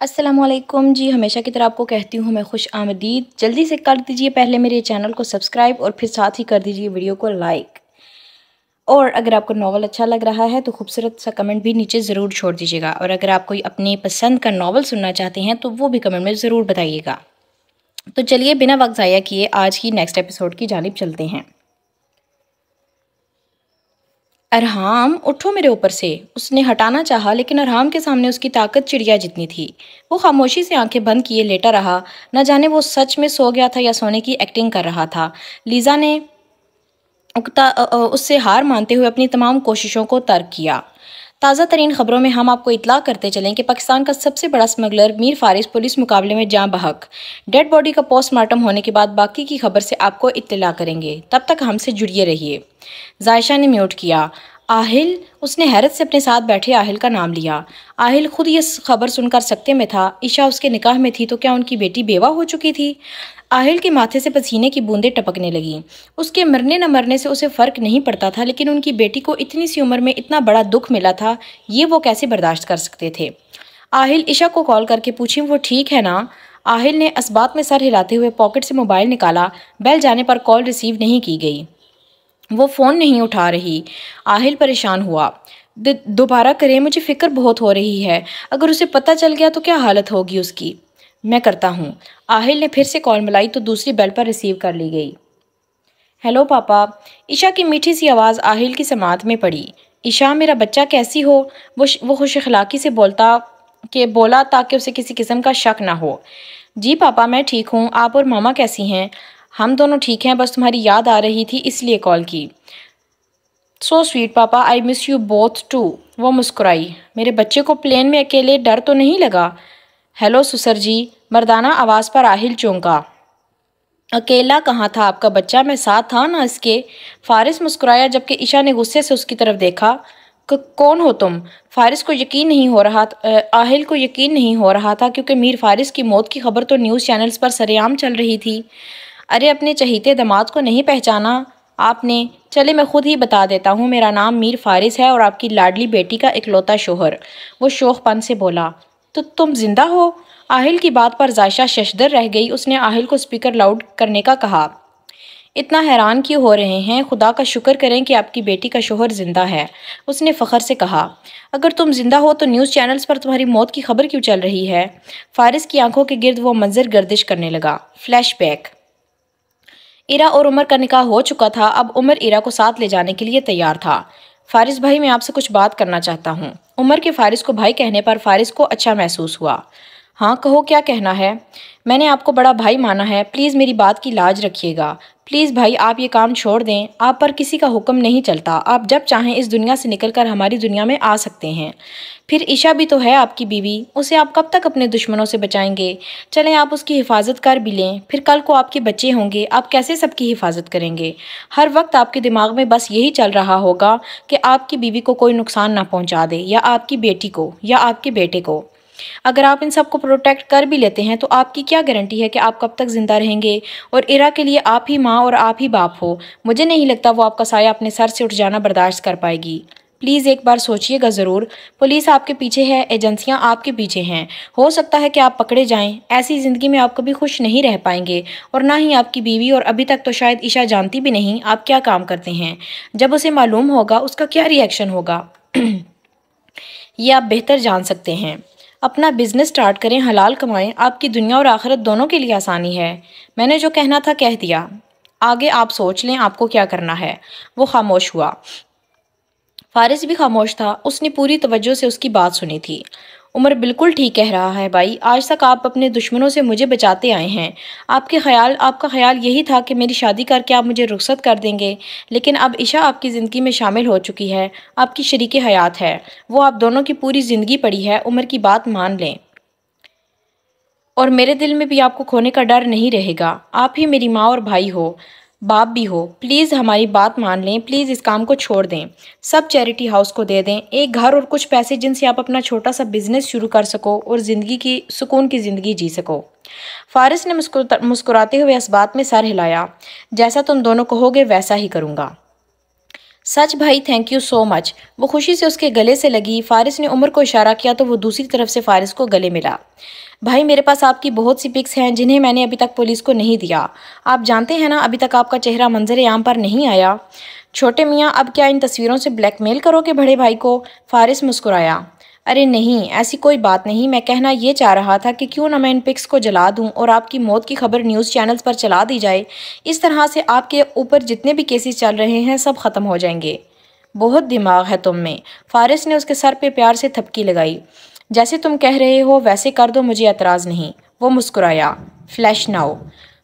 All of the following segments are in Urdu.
السلام علیکم جی، ہمیشہ کی طرح آپ کو کہتی ہوں میں خوش آمدید۔ جلدی سے کر دیجئے پہلے میرے چینل کو سبسکرائب اور پھر ساتھ ہی کر دیجئے ویڈیو کو لائک۔ اور اگر آپ کو ناول اچھا لگ رہا ہے تو خوبصورت سا کمنٹ بھی نیچے ضرور چھوڑ دیجئے گا، اور اگر آپ کوئی اپنی پسند کا ناول سننا چاہتے ہیں تو وہ بھی کمنٹ میں ضرور بتائیے گا۔ تو چلیے بنا وقت ضائع کیے آج کی نیکسٹ ایپیسوڈ کی جانب چلتے ہیں۔ ارحام اٹھو میرے اوپر سے، اس نے ہٹانا چاہا لیکن ارحام کے سامنے اس کی طاقت چڑیا جتنی تھی۔ وہ خاموشی سے آنکھیں بند کیے لیٹا رہا، نہ جانے وہ سچ میں سو گیا تھا یا سونے کی ایکٹنگ کر رہا تھا۔ لیزا نے اس سے ہار مانتے ہوئے اپنی تمام کوششوں کو ترک کیا۔ تازہ ترین خبروں میں ہم آپ کو اطلاع کرتے چلیں کہ پاکستان کا سب سے بڑا سمگلر میر فارس پولیس مقابلے میں جاں بحق۔ ڈیڈ باڈی کا پوسٹ مارٹم ہونے کے بعد باقی کی خبر سے آپ کو اطلاع کریں گے، تب تک ہم سے جڑیے رہیے۔ زائشہ نے میوٹ کیا۔ آہل، اس نے حیرت سے اپنے ساتھ بیٹھے آہل کا نام لیا۔ آہل خود یہ خبر سن کر سکتے میں تھا۔ عشا اس کے نکاح میں تھی تو کیا ان کی بیٹی بیوہ ہو چکی تھی؟ آہل کے ماتھے سے پسینے کی بوندیں ٹپکنے لگیں۔ اس کے مرنے نہ مرنے سے اسے فرق نہیں پڑتا تھا، لیکن ان کی بیٹی کو اتنی سی عمر میں اتنا بڑا دکھ ملا تھا، یہ وہ کیسے برداشت کر سکتے تھے؟ آہل عشا کو کال کر کے پوچھیں وہ ٹھیک ہے نا؟ آہل نے اسبات میں سر ہلاتے ہوئے پاکٹ سے موبائل نکالا۔ بیل جانے پر کال ریسیو نہیں کی گئی۔ وہ فون نہیں اٹھا رہی۔ آہل پریشان ہوا۔ دوبارہ کریں، مجھے فکر بہت ہو رہی ہے۔ اگر اسے پتہ چل گیا تو کیا حالت ہوگی اس کی؟ میں کرتا ہوں۔ آہل نے پھر سے کال ملائی تو دوسری بیل پر ریسیو کر لی گئی۔ ہیلو پاپا، عشا کی میٹھی سی آواز آہل کی سماعت میں پڑی۔ عشا، میرا بچہ کیسی ہو؟ وہ خوش اخلاقی سے بولا تاکہ اسے کسی قسم کا شک نہ ہو۔ جی پاپا، میں ٹھیک ہوں۔ آپ اور ماما کیسی ہیں؟ ہم دونوں ٹھیک ہیں، بس تمہاری یاد آ رہی تھی اس لیے کال کی۔ So sweet papa, I miss you both too. وہ مسکرائی۔ میرے بچے کو پلین میں اکیلے ڈر تو نہیں لگا؟ ہیلو سسر جی، مردانہ آواز پر آہل چونکا۔ اکیلا کہاں تھا آپ کا بچہ، میں ساتھ تھا نا اس کے۔ فارس مسکرایا جبکہ عشا نے غصے سے اس کی طرف دیکھا۔ کون ہو تم؟ فارس کو یقین نہیں ہو رہا آہل کو یقین نہیں ہو رہا تھا کیونکہ میر فارس کی موت کی خبر تو نیوز چینلز پر سرے عام چل رہی تھی۔ ارے اپنے چہیتے داماد کو نہیں پہچانا آپ نے؟ چلے میں خود ہی بتا دیتا ہوں، میرا نام میر فارس ہے اور آپ کی لاڈلی بیٹی کا اکلوتا شوہر۔ وہ شوخ پن سے بولا۔ تو تم زندہ ہو؟ آہل کی بات پر زائشہ ششدر رہ گئی۔ اس نے آہل کو سپیکر لاؤڈ کرنے کا کہا۔ اتنا حیران کیوں ہو رہے ہیں؟ خدا کا شکر کریں کہ آپ کی بیٹی کا شوہر زندہ ہے، اس نے فخر سے کہا۔ اگر تم زندہ ہو تو نیوز چینلز پر تمہاری موت کی خبر کیوں چل رہی ہے؟ فارس کی آنکھوں کے گرد وہ منظر گردش کرنے لگا۔ Flash back. ایرا اور عمر کا نکاح ہو چکا تھا، اب عمر ایرا کو ساتھ لے جانے کے لیے تیار تھا۔ فارس بھائی، میں آپ سے کچھ بات کرنا چاہتا ہوں۔ عمر کے فارس کو بھائی کہنے پر فارس کو اچھا محسوس ہوا۔ ہاں کہو، کیا کہنا ہے؟ میں نے آپ کو بڑا بھائی مانا ہے، پلیز میری بات کی لاج رکھیے گا۔ پلیز بھائی، آپ یہ کام چھوڑ دیں، آپ پر کسی کا حکم نہیں چلتا، آپ جب چاہیں اس دنیا سے نکل کر ہماری دنیا میں آ سکتے ہیں۔ پھر عشا بھی تو ہے آپ کی بیوی، اسے آپ کب تک اپنے دشمنوں سے بچائیں گے؟ چلیں آپ اس کی حفاظت کر بھی لیں، پھر کل کو آپ کے بچے ہوں گے، آپ کیسے سب کی حفاظت کریں گے؟ ہر وقت آپ کے دماغ میں بس یہی چل رہا ہوگا کہ آپ کی بیوی کو کوئی نقصان نہ پہنچا دے، یا آپ کی بیٹی کو، یا آپ کے بیٹے کو۔ اگر آپ ان سب کو پروٹیکٹ کر بھی لیتے ہیں تو آپ کی کیا گارنٹی ہے کہ آپ کب تک زندہ رہیں گے؟ اور ایرا کے لیے آپ ہی ماں اور آپ ہی باپ ہو، مجھے نہیں لگتا وہ آپ کا سایہ اپنے سر سے اٹھ جانا برداشت کر پائے گی۔ پلیز ایک بار سوچئے گا ضرور، پولیس آپ کے پیچھے ہے، ایجنسیاں آپ کے پیچھے ہیں، ہو سکتا ہے کہ آپ پکڑے جائیں، ایسی زندگی میں آپ کبھی خوش نہیں رہ پائیں گے، اور نہ ہی آپ کی بیوی، اور ابھی تک تو شاید عشا جانتی بھی نہیں آپ کیا کام کرتے ہیں۔ جب اسے معلوم ہوگا اس کا کیا ری ایکشن ہوگا یہ آپ بہتر جان سکتے ہیں۔ اپنا بزنس سٹارٹ کریں، حلال کمائیں، آپ کی دنیا اور آخرت دونوں کے لیے آسانی ہے۔ میں نے جو کہنا تھا کہہ دیا، آگے آپ سوچ لیں آپ کو کیا کرنا ہے۔ وہ خاموش ہوا۔ فارس بھی خاموش تھا، اس نے پوری توجہ سے اس کی بات سنی تھی۔ عمر بالکل ٹھیک کہہ رہا ہے بھائی، آج تک آپ اپنے دشمنوں سے مجھے بچاتے آئے ہیں۔ آپ کا خیال یہی تھا کہ میری شادی کر کے آپ مجھے رخصت کر دیں گے، لیکن اب عشا آپ کی زندگی میں شامل ہو چکی ہے، آپ کی شریک حیات ہے، وہ آپ دونوں کی پوری زندگی پڑی ہے، عمر کی بات مان لیں۔ اور میرے دل میں بھی آپ کو کھونے کا ڈر نہیں رہے گا، آپ ہی میری ماں اور بھائی ہو، باپ بھی ہو۔ پلیز ہماری بات مان لیں، پلیز اس کام کو چھوڑ دیں، سب چیریٹی ہاؤس کو دے دیں، ایک گھر اور کچھ پیسے جن سے آپ اپنا چھوٹا سا بزنس شروع کر سکو اور سکون کی زندگی جی سکو۔ فارس نے مسکراتے ہوئے اس بات میں سر ہلایا۔ جیسا تم دونوں کہو گے ویسا ہی کروں گا۔ سچ بھائی، تھینک یو سو مچ۔ وہ خوشی سے اس کے گلے سے لگی۔ فارس نے عمر کو اشارہ کیا تو وہ دوسری طرف سے فارس کو گلے ملا۔ بھائی، میرے پاس آپ کی بہت سی پکس ہیں جنہیں میں نے ابھی تک پولیس کو نہیں دیا۔ آپ جانتے ہیں نا، ابھی تک آپ کا چہرہ منظر عام پر نہیں آیا۔ چھوٹے میاں، اب کیا ان تصویروں سے بلیک میل کرو گے بڑے بھائی کو؟ فارس مسکرایا۔ ارے نہیں، ایسی کوئی بات نہیں۔ میں کہنا یہ چاہ رہا تھا کہ کیوں نہ میں ان پکس کو جلا دوں اور آپ کی موت کی خبر نیوز چینلز پر چلا دی جائے۔ اس طرح سے آپ کے اوپر جتنے بھی کیسز چل رہے ہیں سب ختم ہو جائیں گے۔ بہت دماغ ہے تم میں۔ فارس نے اس کے سر پہ پیار سے تھپکی لگائی۔ جیسے تم کہہ رہے ہو ویسے کر دو، مجھے اعتراض نہیں۔ وہ مسکرایا۔ Flash now.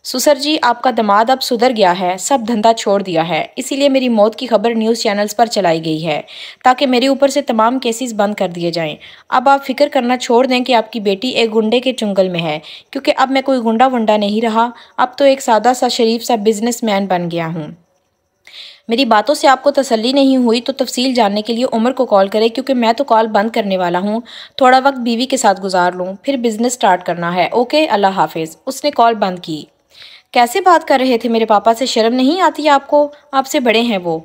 سسر جی، آپ کا دماد اب سدھر گیا ہے، سب دھندا چھوڑ دیا ہے، اسی لیے میری موت کی خبر نیوز چینلز پر چلائی گئی ہے تاکہ میرے اوپر سے تمام کیسز بند کر دیے جائیں۔ اب آپ فکر کرنا چھوڑ دیں کہ آپ کی بیٹی ایک گنڈے کے چنگل میں ہے، کیونکہ اب میں کوئی گنڈا ونڈا نہیں رہا، اب تو ایک سادہ سا شریف سا بزنس مین بن گیا ہوں۔ میری باتوں سے آپ کو تسلی نہیں ہوئی تو تفصیل جاننے کے لیے عمر کو کال کرے، کیونکہ میں تو کال بند کرنے والا ہوں، تھوڑا وقت بیوی کے ساتھ گزار لوں، پھر بزنس سٹارٹ کرنا ہے۔ اوکے، اللہ حافظ۔ اس نے کال بند کی۔ کیسے بات کر رہے تھے میرے پاپا سے؟ شرم نہیں آتی آپ کو؟ آپ سے بڑے ہیں وہ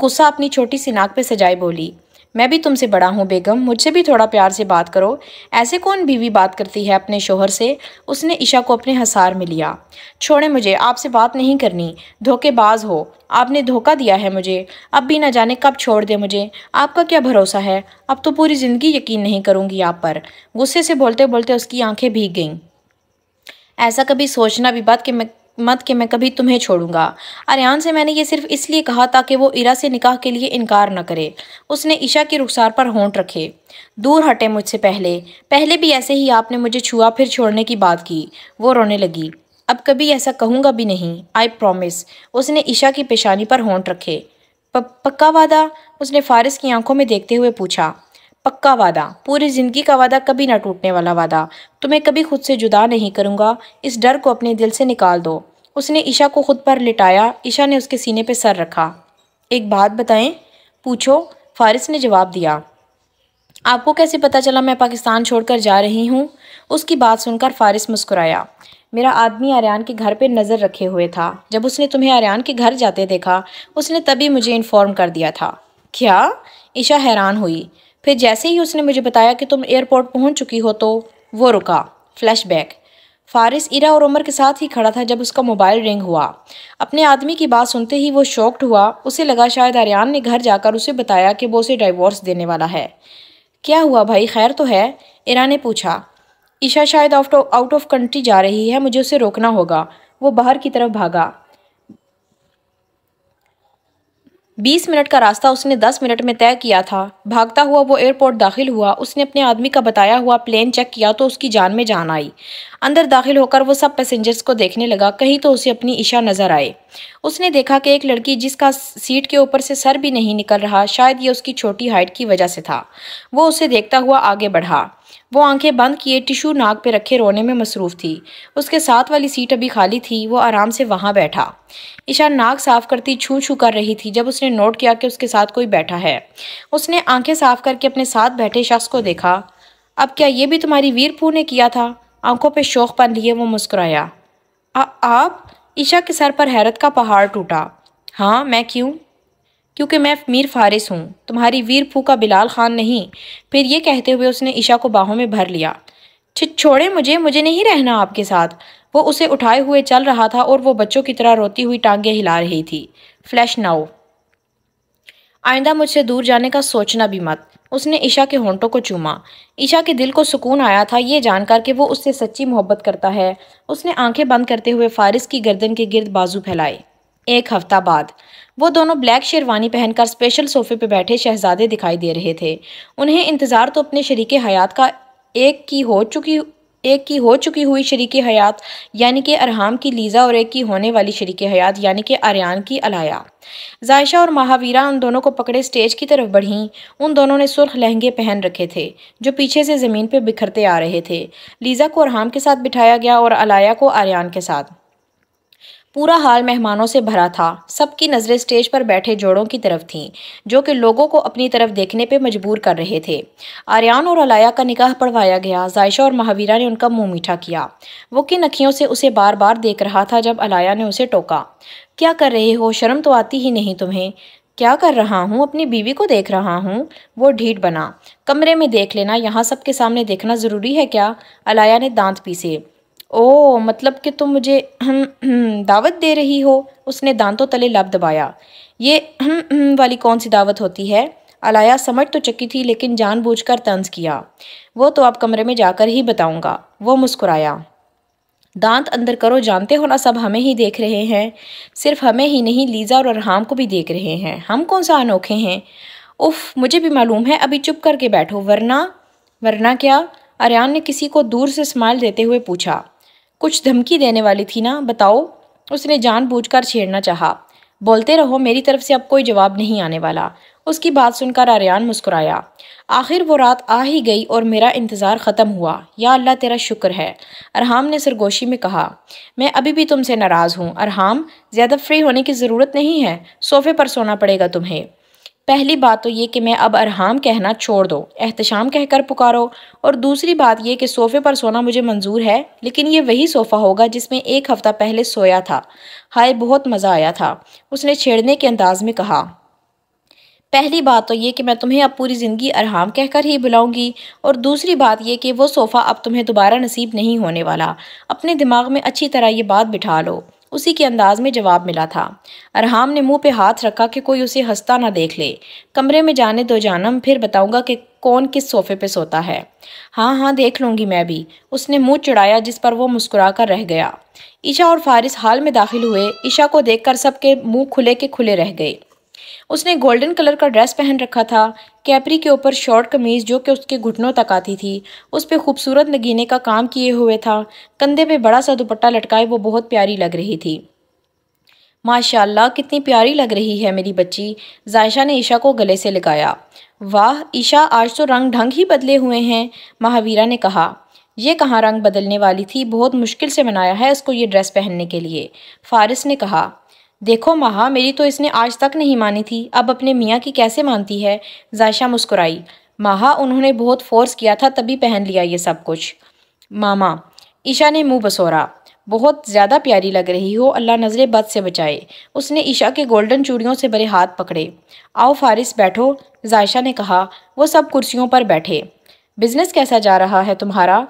غصہ اپنی چھوٹی سی ناک پہ سجائے بولی۔ میں بھی تم سے بڑا ہوں بیگم، مجھ سے بھی تھوڑا پیار سے بات کرو۔ ایسے کون بیوی بات کرتی ہے اپنے شوہر سے؟ اس نے عشا کو اپنے حصار میں لیا۔ چھوڑیں مجھے، آپ سے بات نہیں کرنی، دھوکے باز ہو، آپ نے دھوکہ دیا ہے مجھے، اب بھی نہ جانے کب چھوڑ دے مجھے، آپ کا کیا بھروسہ ہے، اب تو پوری زندگی یقین نہیں کروں گی آپ پر۔ غصے سے بولتے بولتے اس کی آنکھیں بھیگ گئیں۔ ایسا کبھی سوچنا بھی مت کہ میں کبھی تمہیں چھوڑوں گا۔ آریان سے میں نے یہ صرف اس لیے کہا تاکہ وہ ایرا سے نکاح کے لیے انکار نہ کرے۔ اس نے عشا کی رخسار پر ہونٹ رکھے۔ دور ہٹے مجھ سے، پہلے بھی ایسے ہی آپ نے مجھے چھوا پھر چھوڑنے کی بات کی۔ وہ رونے لگی۔ اب کبھی ایسا کہوں گا بھی نہیں، آئی پرومس۔ اس نے عشا کی پیشانی پر ہونٹ رکھے۔ پکا وعدہ؟ اس نے فارس کی آنکھوں میں دیکھتے ہوئے پوچھا۔ پکا وعدہ، پوری زندگی کا وعدہ، کبھی نہ ٹوٹنے والا وعدہ۔ تمہیں کبھی خود سے جدا نہیں کروں گا، اس ڈر کو اپنے دل سے نکال دو۔ اس نے عشا کو خود پر لٹایا۔ عشا نے اس کے سینے پہ سر رکھا۔ ایک بات بتائیں؟ پوچھو، فارس نے جواب دیا۔ آپ کو کیسے پتا چلا میں پاکستان چھوڑ کر جا رہی ہوں؟ اس کی بات سن کر فارس مسکرایا۔ میرا آدمی آریان کے گھر پہ نظر رکھے ہوئے تھا، جب اس نے تمہیں آریان کے گھر جاتے دیکھا اس نے تبھی مجھے انفارم کر دیا تھا۔ کیا؟ عشا حیران ہوئی۔ پھر جیسے ہی اس نے مجھے بتایا کہ تم ایئرپورٹ پہنچ چکی ہو تو وہ رکا۔ Flashback. فارس ایرا اور عمر کے ساتھ ہی کھڑا تھا جب اس کا موبائل رنگ ہوا۔ اپنے آدمی کی بات سنتے ہی وہ شاکڈ ہوا۔ اسے لگا شاید آریان نے گھر جا کر اسے بتایا کہ وہ اسے ڈائیورس دینے والا ہے۔ کیا ہوا بھائی، خیر تو ہے؟ ایرا نے پوچھا۔ عشا شاید آؤٹ آف کنٹری جا رہی ہے، مجھے اسے روکنا ہوگا۔ وہ باہر کی طرف بھاگا۔ 20 منٹ کا راستہ اس نے 10 منٹ میں طے کیا تھا۔ بھاگتا ہوا وہ ایئرپورٹ داخل ہوا۔ اس نے اپنے آدمی کا بتایا ہوا پلین چیک کیا تو اس کی جان میں جان آئی۔ اندر داخل ہو کر وہ سب پیسنجرز کو دیکھنے لگا، کہیں تو اسے اپنی عشا نظر آئے۔ اس نے دیکھا کہ ایک لڑکی جس کا سیٹ کے اوپر سے سر بھی نہیں نکل رہا، شاید یہ اس کی چھوٹی ہائٹ کی وجہ سے تھا۔ وہ اسے دیکھتا ہوا آگے بڑھا۔ وہ آنکھیں بند کیے ٹشو ناک پہ رکھے رونے میں مصروف تھی۔ اس کے ساتھ والی سیٹ ابھی خالی تھی، وہ آرام سے وہاں بیٹھا۔ عشا ناک صاف کرتی چھو چھو کر رہی تھی جب اس نے نوٹ کیا کہ اس کے ساتھ کوئی بیٹھا ہے۔ اس نے آنکھیں صاف کر کے اپنے ساتھ بیٹھے شخص کو دیکھا۔ اب کیا یہ بھی تمہاری ویر پو نے کیا تھا؟ آنکھوں پہ شوق پن لیے وہ مسکرایا۔ آپ؟ عشا کے سر پر حیرت کا پہاڑ ٹوٹا۔ ہاں، میں کیوں؟ کیونکہ میں میر فارس ہوں، تمہاری ویر پھو کا بلال خان نہیں۔ پھر یہ کہتے ہوئے اس نے عشا کو باہوں میں بھر لیا۔ چھوڑیں مجھے نہیں رہنا آپ کے ساتھ۔ وہ اسے اٹھائے ہوئے چل رہا تھا اور وہ بچوں کی طرح روتی ہوئی ٹانگیں ہلا رہی تھی۔ Flash now. آئندہ مجھ سے دور جانے کا سوچنا بھی مت۔ اس نے عشا کے ہونٹوں کو چوما۔ عشا کے دل کو سکون آیا تھا یہ جان کر کہ وہ اس سے سچی محبت کرتا ہے۔ اس نے آنکھیں بند کرتے ہوئے فارس کی گردن کے گرد بازو پھیلائے۔ 1 ہفتہ بعد وہ دونوں بلیک شیروانی پہن کر اسپیشل صوفے پہ بیٹھے شہزادے دکھائی دے رہے تھے۔ انہیں انتظار تو اپنے شریک حیات کا ایک کی ہو چکی ہوئی شریک حیات یعنی کہ ارحام کی لیزا اور ایک کی ہونے والی شریک حیات یعنی کہ آریان کی علایا۔ زائشہ اور مہاویرا ان دونوں کو پکڑے سٹیج کی طرف بڑھیں۔ ان دونوں نے سرخ لہنگے پہن رکھے تھے جو پیچھے سے زمین پہ بکھرتے آ رہے تھے۔ لیزا کو ارحام کے ساتھ بٹھایا گیا اور علایا کو آریان کے ساتھ۔ پورا حال مہمانوں سے بھرا تھا۔ سب کی نظریں سٹیج پر بیٹھے جوڑوں کی طرف تھیں جو کہ لوگوں کو اپنی طرف دیکھنے پہ مجبور کر رہے تھے۔ آریان اور علایا کا نکاح پڑھوایا گیا۔ زائشہ اور مہاویرا نے ان کا منہ میٹھا کیا۔ وہ کن اکھیوں سے اسے بار بار دیکھ رہا تھا جب علایا نے اسے ٹوکا۔ کیا کر رہے ہو؟ شرم تو آتی ہی نہیں تمہیں؟ کیا کر رہا ہوں؟ اپنی بیوی کو دیکھ رہا ہوں۔ وہ ڈھیٹ بنا۔ کمرے میں دیکھ لینا، یہاں سب کے سامنے دیکھنا ضروری ہے کیا؟ علایا نے دانت پیسے۔ او مطلب کہ تم مجھے دعوت دے رہی ہو؟ اس نے دانتوں تلے لب دبایا۔ یہ والی کون سی دعوت ہوتی ہے؟ علایا سمجھ تو چکی تھی لیکن جان بوجھ کر طنز کیا۔ وہ تو اب کمرے میں جا کر ہی بتاؤں گا۔ وہ مسکرایا۔ دانت اندر کرو، جانتے ہو نا سب ہمیں ہی دیکھ رہے ہیں۔ صرف ہمیں ہی نہیں، لیزا اور ارحام کو بھی دیکھ رہے ہیں۔ ہم کون سا انوکھے ہیں؟ اف مجھے بھی معلوم ہے، ابھی چپ کر کے بیٹھو ورنہ کیا؟ آریان نے کسی کو دور سے اسمائل دیتے ہوئے پوچھا۔ کچھ دھمکی دینے والی تھی نا، بتاؤ؟ اس نے جان بوجھ کر چھیڑنا چاہا۔ بولتے رہو، میری طرف سے اب کوئی جواب نہیں آنے والا۔ اس کی بات سن کر آریان مسکرایا۔ آخر وہ رات آ ہی گئی اور میرا انتظار ختم ہوا۔ یا اللہ تیرا شکر ہے، ارحام نے سرگوشی میں کہا۔ میں ابھی بھی تم سے ناراض ہوں ارحام، زیادہ فری ہونے کی ضرورت نہیں ہے، صوفے پر سونا پڑے گا تمہیں۔ پہلی بات تو یہ کہ میں اب ارحام کہنا چھوڑ دو، احتشام کہہ کر پکارو، اور دوسری بات یہ کہ صوفے پر سونا مجھے منظور ہے، لیکن یہ وہی صوفہ ہوگا جس میں ایک ہفتہ پہلے سویا تھا۔ ہائے بہت مزہ آیا تھا، اس نے چھیڑنے کے انداز میں کہا۔ پہلی بات تو یہ کہ میں تمہیں اب پوری زندگی ارحام کہہ کر ہی بلاؤں گی، اور دوسری بات یہ کہ وہ صوفہ اب تمہیں دوبارہ نصیب نہیں ہونے والا۔ اپنے دماغ میں اچھی طرح یہ بات بٹھا لو۔ اسی کے انداز میں جواب ملا تھا۔ ارحام نے منہ پہ ہاتھ رکھا کہ کوئی اسے ہنستا نہ دیکھ لے۔ کمرے میں جانے دو جانم، پھر بتاؤں گا کہ کون کس صوفے پہ سوتا ہے۔ ہاں دیکھ لوں گی میں بھی، اس نے منہ چڑھایا جس پر وہ مسکرا کر رہ گیا۔ عشا اور فارس ہال میں داخل ہوئے۔ عشا کو دیکھ کر سب کے منہ کھلے کے کھلے رہ گئے۔ اس نے گولڈن کلر کا ڈریس پہن رکھا تھا، کیپری کے اوپر شارٹ قمیض جو کہ اس کے گھٹنوں تک آتی تھی، اس پہ خوبصورت نگینے کا کام کیے ہوئے تھا، کندھے پہ بڑا سا دوپٹہ لٹکائے وہ بہت پیاری لگ رہی تھی۔ ماشاءاللہ کتنی پیاری لگ رہی ہے میری بچی، زائشہ نے عشا کو گلے سے لگایا۔ واہ عشا، آج تو رنگ ڈھنگ ہی بدلے ہوئے ہیں، مہاویرا نے کہا۔ یہ کہاں رنگ بدلنے والی تھی، بہت مشکل سے منایا ہے اس کو یہ ڈریس پہننے کے لیے، فارس نے کہا۔ دیکھو مہا، میری تو اس نے آج تک نہیں مانی تھی، اب اپنے میاں کی کیسے مانتی ہے؟ زائشہ مسکرائی۔ مہا، انہوں نے بہت فورس کیا تھا تبھی پہن لیا یہ سب کچھ۔ ماما، عشا نے منہ بسورا۔ بہت زیادہ پیاری لگ رہی ہو، اللہ نظر بد سے بچائے۔ اس نے عشا کے گولڈن چوڑیوں سے بھرے ہاتھ پکڑے۔ آؤ فارس بیٹھو، زائشہ نے کہا۔ وہ سب کرسیوں پر بیٹھے۔ بزنس کیسا جا رہا ہے تمہارا؟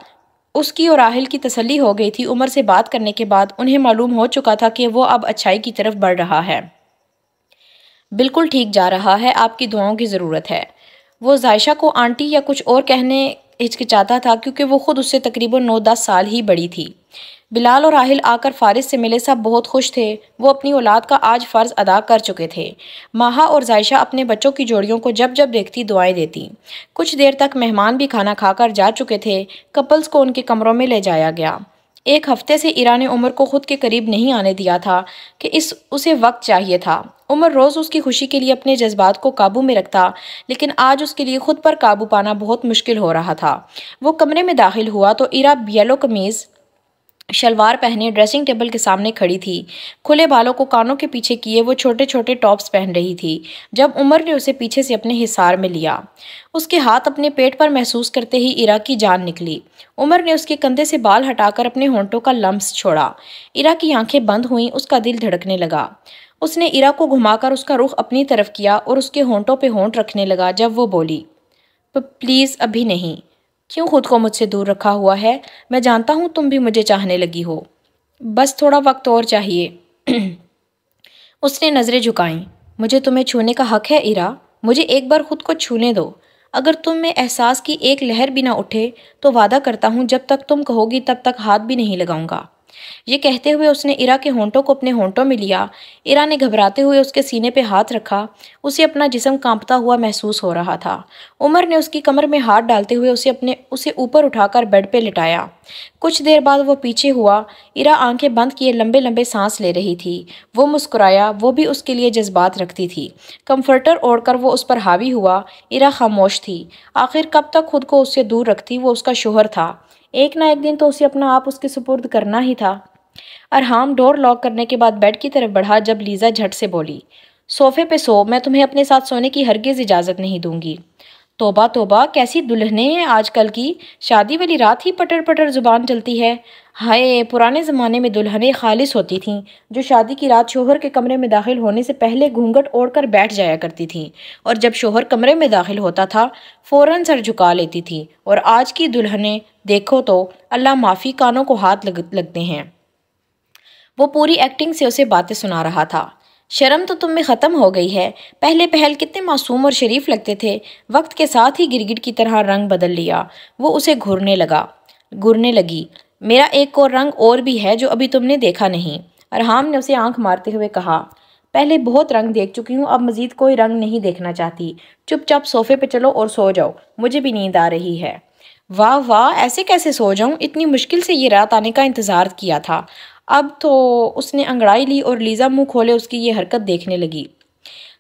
اس کی اور راحل کی تسلی ہو گئی تھی، عمر سے بات کرنے کے بعد انہیں معلوم ہو چکا تھا کہ وہ اب اچھائی کی طرف بڑھ رہا ہے۔ بالکل ٹھیک جا رہا ہے، آپ کی دعاؤں کی ضرورت ہے۔ وہ زائشہ کو آنٹی یا کچھ اور کہنے ہچکچاتا تھا کیونکہ وہ خود اس سے تقریباً 9-10 سال ہی بڑی تھی۔ بلال اور راحل آ کر فارس سے ملے، سب بہت خوش تھے، وہ اپنی اولاد کا آج فرض ادا کر چکے تھے۔ ماہا اور زائشہ اپنے بچوں کی جوڑیوں کو جب جب دیکھتی دعائیں دیتی۔ کچھ دیر تک مہمان بھی کھانا کھا کر جا چکے تھے، کپلز کو ان کے کمروں میں لے جایا گیا۔ ایک ہفتے سے ایرا نے عمر کو خود کے قریب نہیں آنے دیا تھا کہ اسے وقت چاہیے تھا۔ عمر روز اس کی خوشی کے لیے اپنے جذبات کو قابو میں رکھتا، لیکن آج اس کے لیے خود پر قابو پانا بہت مشکل ہو رہا تھا۔ وہ کمرے میں داخل ہوا تو ایرا یلو قمیض شلوار پہنے ڈریسنگ ٹیبل کے سامنے کھڑی تھی، کھلے بالوں کو کانوں کے پیچھے کیے وہ چھوٹے چھوٹے ٹاپس پہن رہی تھی جب عمر نے اسے پیچھے سے اپنے حصار میں لیا۔ اس کے ہاتھ اپنے پیٹ پر محسوس کرتے ہی ایرا کی جان نکلی۔ عمر نے اس کے کندھے سے بال ہٹا کر اپنے ہونٹوں کا لمس چھوڑا۔ ایرا کی آنکھیں بند ہوئیں، اس کا دل دھڑکنے لگا۔ اس نے ایرا کو گھما کر اس کا رخ اپنی طرف کیا اور اس کے ہونٹوں پہ ہونٹ رکھنے لگا جب وہ بولی، پلیز ابھی نہیں۔ کیوں خود کو مجھ سے دور رکھا ہوا ہے؟ میں جانتا ہوں تم بھی مجھے چاہنے لگی ہو، بس تھوڑا وقت اور چاہیے۔ اس نے نظریں جھکائیں۔ مجھے تمہیں چھونے کا حق ہے ایرا، مجھے ایک بار خود کو چھونے دو۔ اگر تم میں احساس کی ایک لہر بھی نہ اٹھے تو وعدہ کرتا ہوں جب تک تم کہو گی تب تک ہاتھ بھی نہیں لگاؤں گا۔ یہ کہتے ہوئے اس نے ایرا کے ہونٹوں کو اپنے ہونٹوں میں لیا۔ ایرا نے گھبراتے ہوئے اس کے سینے پہ ہاتھ رکھا، اسے اپنا جسم کانپتا ہوا محسوس ہو رہا تھا۔ عمر نے اس کی کمر میں ہاتھ ڈالتے ہوئے اسے اوپر اٹھا کر بیڈ پہ لٹایا۔ کچھ دیر بعد وہ پیچھے ہوا، ایرا آنکھیں بند کیے لمبے لمبے سانس لے رہی تھی۔ وہ مسکرایا، وہ بھی اس کے لیے جذبات رکھتی تھی۔ کمفرٹر اوڑھ کر وہ اس پر حاوی ہوا۔ ایرا خاموش تھی، آخر کب تک خود کو اس سے دور رکھتی، وہ اس کا شوہر تھا، ایک نہ ایک دن تو اسے اپنا آپ اس کے سپرد کرنا ہی تھا۔ ارحام ڈور لاک کرنے کے بعد بیڈ کی طرف بڑھا جب لیزا جھٹ سے بولی، صوفے پہ سو، میں تمہیں اپنے ساتھ سونے کی ہرگز اجازت نہیں دوں گی۔ توبہ توبہ، کیسی دلہنیں ہیں آج کل کی، شادی والی رات ہی پٹر پٹر زبان چلتی ہے۔ ہائے، پرانے زمانے میں دلہنیں خالص ہوتی تھیں، جو شادی کی رات شوہر کے کمرے میں داخل ہونے سے پہلے گھونگھٹ اوڑھ کر بیٹھ جایا کرتی تھیں، اور جب شوہر کمرے میں داخل ہوتا تھا فوراً سر جھکا لیتی تھیں۔ اور آج کی دلہنیں دیکھو تو اللہ معافی کانوں کو ہاتھ لگتے ہیں۔ وہ پوری ایکٹنگ سے اسے باتیں سنا رہا تھا۔ شرم تو تم میں ختم ہو گئی ہے، پہلے پہل کتنے معصوم اور شریف لگتے تھے، وقت کے ساتھ ہی گرگٹ کی طرح رنگ بدل لیا۔ وہ اسے گھورنے لگی۔ میرا ایک اور رنگ اور بھی ہے جو ابھی تم نے دیکھا نہیں، ارحام نے اسے آنکھ مارتے ہوئے کہا۔ پہلے بہت رنگ دیکھ چکی ہوں، اب مزید کوئی رنگ نہیں دیکھنا چاہتی۔ چپ چاپ صوفے پہ چلو اور سو جاؤ، مجھے بھی نیند آ رہی ہے۔ واہ واہ، ایسے کیسے سو جاؤں، اتنی مشکل سے یہ رات آنے کا انتظار کیا تھا۔ اب تو اس نے انگڑائی لی اور لیزا منہ کھولے اس کی یہ حرکت دیکھنے لگی۔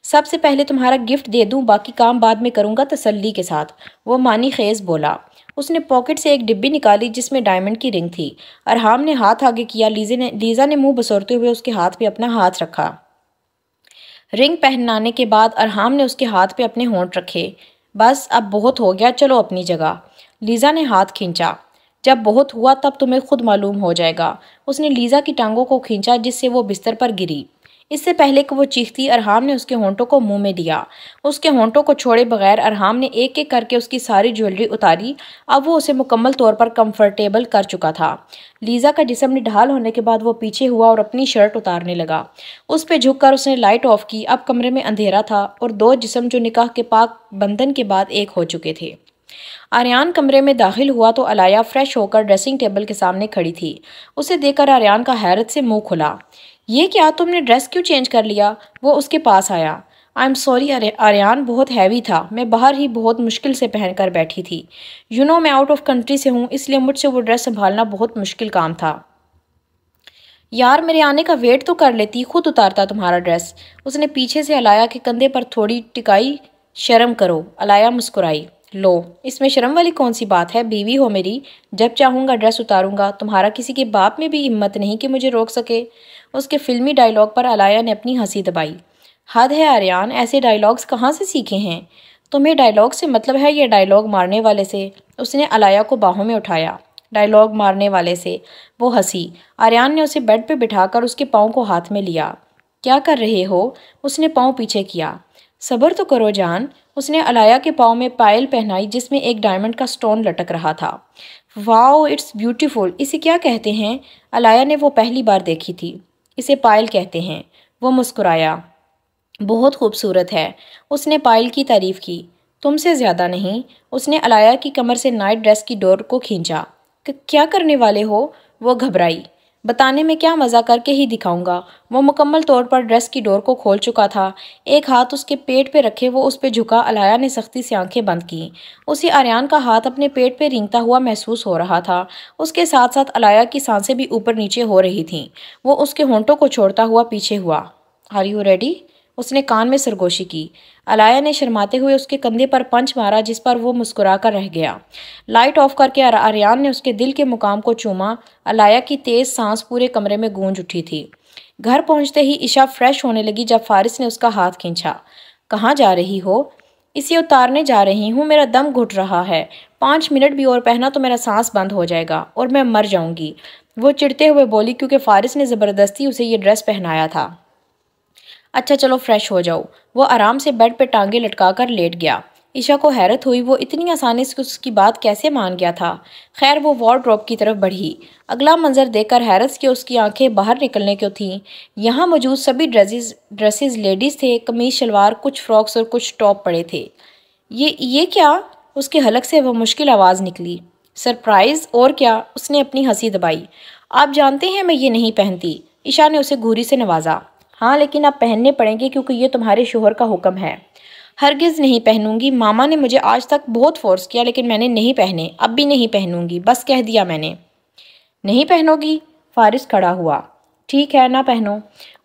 سب سے پہلے تمہارا گفٹ دے دوں، باقی کام بعد میں کروں گا، تسلی کے ساتھ وہ معنی خیز بولا۔ اس نے پاکٹ سے ایک ڈبی نکالی جس میں ڈائمنڈ کی رنگ تھی۔ ارحام نے ہاتھ آگے کیا، لیزا نے منہ بسورتے ہوئے اس کے ہاتھ پہ اپنا ہاتھ رکھا۔ رنگ پہنانے کے بعد ارحام نے اس کے ہاتھ پہ اپنے ہونٹ رکھے۔ بس اب بہت ہو گیا، چلو اپنی جگہ۔ لیزا نے ہاتھ کھینچا۔ جب بہت ہوا تب تمہیں خود معلوم ہو جائے گا۔ اس نے لیزا کی ٹانگوں کو کھینچا جس سے وہ بستر پر گری۔ اس سے پہلے کہ وہ چیختی، ارحام نے اس کے ہونٹوں کو منہ میں دیا۔ اس کے ہونٹوں کو چھوڑے بغیر ارحام نے ایک ایک کر کے اس کی ساری جیولری اتاری۔ اب وہ اسے مکمل طور پر کمفرٹیبل کر چکا تھا۔ لیزا کا جسم نڈھال ہونے کے بعد وہ پیچھے ہوا اور اپنی شرٹ اتارنے لگا۔ اس پہ جھک کر اس نے لائٹ آف کی۔ اب کمرے میں اندھیرا تھا اور دو جسم جو نکاح کے پاک بندھن کے بعد ایک ہو چکے تھے۔ آریان کمرے میں داخل ہوا تو علایا فریش ہو کر ڈریسنگ ٹیبل کے سامنے کھڑی تھی۔ اسے دیکھ کر آریان کا حیرت سے منہ کھلا۔ یہ کیا، تم نے ڈریس کیوں چینج کر لیا؟ وہ اس کے پاس آیا۔ آئی ایم سوری آریان، بہت ہیوی تھا، میں باہر ہی بہت مشکل سے پہن کر بیٹھی تھی۔ میں آؤٹ آف کنٹری سے ہوں، اس لیے مجھ سے وہ ڈریس سنبھالنا بہت مشکل کام تھا۔ یار میرے آنے کا ویٹ تو کر لیتی، خود اتارتا تمہارا ڈریس۔ اس نے پیچھے سے علایا کے کندھے پر تھوڑی ٹکائی۔ شرم کرو، علایا مسکرائی۔ لو، اس میں شرم والی کون سی بات ہے، بیوی ہو میری، جب چاہوں گا ڈریس اتاروں گا، تمہارا کسی کے باپ میں بھی ہمت نہیں کہ مجھے روک سکے۔ اس کے فلمی ڈائیلاگ پر علایا نے اپنی ہنسی دبائی۔ حد ہے آریان، ایسے ڈائیلاگز کہاں سے سیکھے ہیں؟ تمہیں ڈائیلاگ سے مطلب ہے یا ڈائیلاگ مارنے والے سے؟ اس نے علایا کو باہوں میں اٹھایا۔ ڈائیلاگ مارنے والے سے، وہ ہنسی۔ آریان نے اسے بیڈ پہ بٹھا کر اس کے پاؤں کو ہاتھ میں لیا۔ کیا کر رہے ہو؟ اس نے پاؤں پیچھے کیا۔ صبر تو کرو جان۔ اس نے علایا کے پاؤں میں پائل پہنائی جس میں ایک ڈائمنڈ کا سٹون لٹک رہا تھا۔ واو، اٹس بیوٹیفل، اسے کیا کہتے ہیں؟ علایا نے وہ پہلی بار دیکھی تھی۔ اسے پائل کہتے ہیں۔ وہ مسکرایا۔ بہت خوبصورت ہے۔ اس نے پائل کی تعریف کی۔ تم سے زیادہ نہیں۔ اس نے علایا کی کمر سے نائٹ ڈریس کی ڈور کو کھینچا۔ کیا کرنے والے ہو؟ وہ گھبرائی۔ بتانے میں کیا، مزہ کر کے ہی دکھاؤں گا۔ وہ مکمل طور پر ڈریس کی ڈور کو کھول چکا تھا۔ ایک ہاتھ اس کے پیٹ پہ رکھے وہ اس پہ جھکا۔ علایا نے سختی سے آنکھیں بند کیں۔ اسے آریان کا ہاتھ اپنے پیٹ پہ رینگتا ہوا محسوس ہو رہا تھا۔ اس کے ساتھ ساتھ علایا کی سانسیں بھی اوپر نیچے ہو رہی تھیں۔ وہ اس کے ہونٹوں کو چھوڑتا ہوا پیچھے ہوا۔ Are you ready? اس نے کان میں سرگوشی کی۔ علایا نے شرماتے ہوئے اس کے کندھے پر پنچ مارا جس پر وہ مسکرا کر رہ گیا۔ لائٹ آف کر کے آریان نے اس کے دل کے مقام کو چوما۔ علایا کی تیز سانس پورے کمرے میں گونج اٹھی تھی۔ گھر پہنچتے ہی عشا فریش ہونے لگی جب فارس نے اس کا ہاتھ کھینچا۔ کہاں جا رہی ہو؟ اسے اتارنے جا رہی ہوں، میرا دم گھٹ رہا ہے، 5 منٹ بھی اور پہنا تو میرا سانس بند ہو جائے گا اور میں مر جاؤں گی، وہ چڑھتے ہوئے بولی کیونکہ فارس نے زبردستی اسے یہ ڈریس پہنایا تھا۔ اچھا چلو فریش ہو جاؤ۔ وہ آرام سے بیڈ پہ ٹانگیں لٹکا کر لیٹ گیا۔ عشا کو حیرت ہوئی وہ اتنی آسانی سے اس کی بات کیسے مان گیا تھا۔ خیر وہ وارڈروب کی طرف بڑھی۔ اگلا منظر دیکھ کر حیرت کے اس کی آنکھیں باہر نکلنے کو تھیں۔ یہاں موجود سبھی ڈریسز لیڈیز تھے، قمیض شلوار، کچھ فراکس اور کچھ ٹاپ پڑے تھے۔ یہ کیا؟ اس کے حلق سے وہ مشکل آواز نکلی۔ سرپرائز اور کیا؟ اس نے اپنی ہنسی دبائی۔ آپ جانتے ہیں میں یہ نہیں پہنتی۔ عشا نے اسے گھوری سے نوازا۔ ہاں لیکن اب پہننے پڑیں گے کیونکہ یہ تمہارے شوہر کا حکم ہے۔ ہرگز نہیں پہنوں گی، ماما نے مجھے آج تک بہت فورس کیا لیکن میں نے نہیں پہنے، اب بھی نہیں پہنوں گی، بس کہہ دیا میں نے۔ نہیں پہنو گی؟ فارس کھڑا ہوا۔ ٹھیک ہے، نہ پہنو۔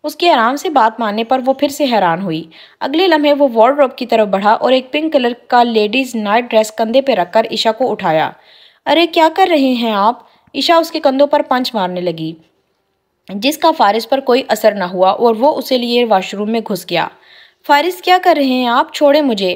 اس کے آرام سے بات ماننے پر وہ پھر سے حیران ہوئی۔ اگلے لمحے وہ وارڈروب کی طرف بڑھا اور ایک پنک کلر کا لیڈیز نائٹ ڈریس کندھے پہ رکھ کر عشا کو اٹھایا۔ ارے کیا کر رہے ہیں آپ؟ عشا اس کے کندھوں پر پنچ مارنے لگی جس کا فارس پر کوئی اثر نہ ہوا اور وہ اسے لیے واش روم میں گھس گیا۔ فارس کیا کر رہے ہیں آپ؟ چھوڑیں مجھے۔